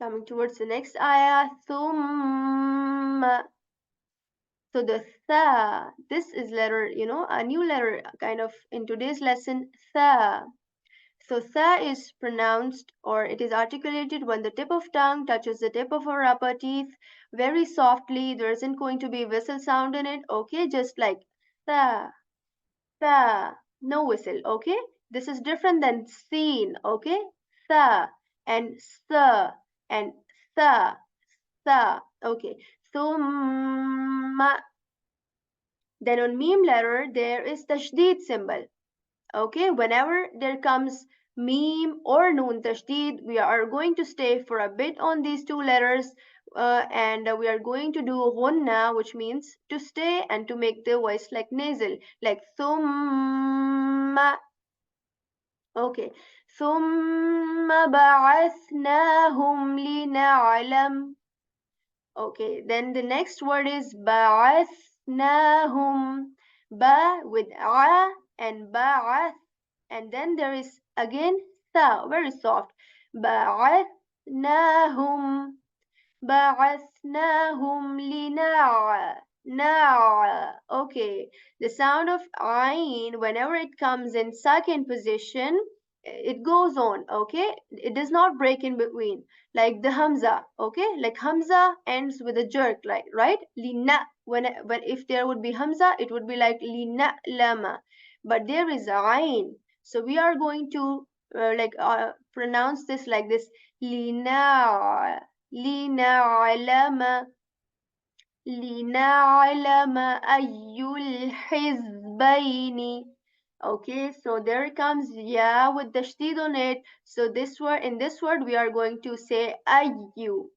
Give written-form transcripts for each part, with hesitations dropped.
Coming towards the next ayah, thumma. So the tha, this is letter, a new letter kind of in today's lesson, tha. So tha is pronounced or it is articulated when the tip of tongue touches the tip of our upper teeth very softly. There isn't going to be whistle sound in it, okay? Just like tha, tha, no whistle, okay? This is different than seen, okay? Tha and sa and tha, tha, okay. Thumma. Then on meme letter, there is tashdid symbol. Okay, whenever there comes meme or noon tashdid, we are going to stay for a bit on these two letters and we are going to do ghunna, which means to stay and to make the voice like nasal, like thumma. Okay, thumma ba'athnahum lina'lam. Okay, then the next word is ba'athnahum. Ba with a and ba'ath. And then there is again tha, very soft. Ba'athnahum. Ba'athnahum lina'a. Na'a. Okay, the sound of ayn, whenever it comes in second position, it goes on, okay? It does not break in between, like the hamza, okay? Like hamza ends with a jerk, like, right? Lina. When if there would be hamza, it would be like lina lama. But there is ayn. So we are going to pronounce this like this. Lina. لنعلم لنعلم أي الحزبين. Okay, so there comes yeah with the shtid on it. So this word in this word we are going to say ayyu.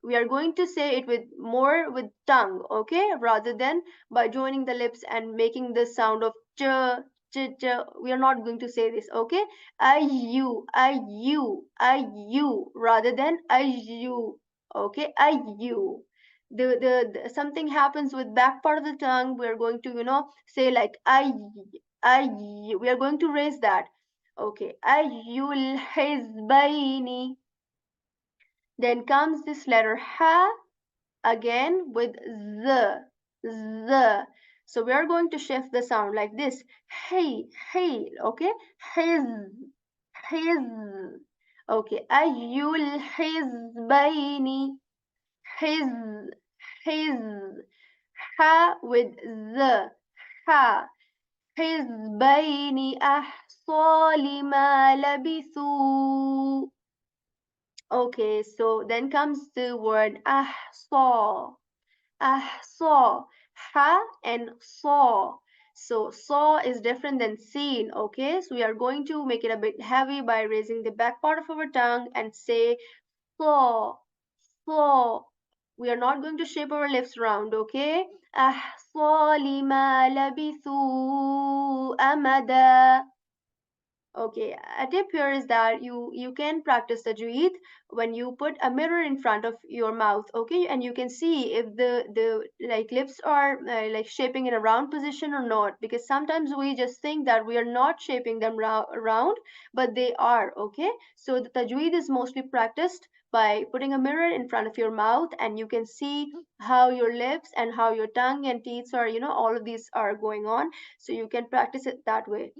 We are going to say it with more with tongue, okay, rather than by joining the lips and making the sound of ch ch ch. We are not going to say this, okay? Ayyu, ayyu, ayyu, rather than ayyu. Okay, ayyu. The something happens with back part of the tongue. We are going to say like ay, ay. We are going to raise that. Okay, ayyul hizbaini. Then comes this letter ha again with the. So we are going to shift the sound like this. Hey, hey, okay? His, his. Okay, ayyul hizbaini. His, his. Ha with the. Ha. حزبين أحصى لما لبثوا. Okay, so then comes the word ahsa. Ahsa. Ha and saw. So saw is different than seen. Okay, so we are going to make it a bit heavy by raising the back part of our tongue and say saw, saw. We are not going to shape our lips round. Okay. أحصى لما لبثوا أمدا. Okay, a tip here is that you can practice tajweed when you put a mirror in front of your mouth, okay, and you can see if the like lips are like shaping in a round position or not, because sometimes we just think that we are not shaping them round, but they are, okay. So the tajweed is mostly practiced by putting a mirror in front of your mouth, and you can see how your lips and how your tongue and teeth are, all of these are going on, so you can practice it that way.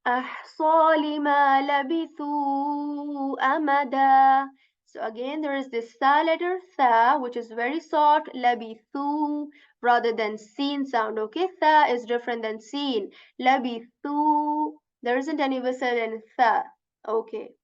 أحصى لما لبثوا أمدا. So again, there is this tha letter, tha, which is very soft, labithu, rather than seen sound, okay? Tha is different than seen. Labithu, there isn't any whistle in tha, okay?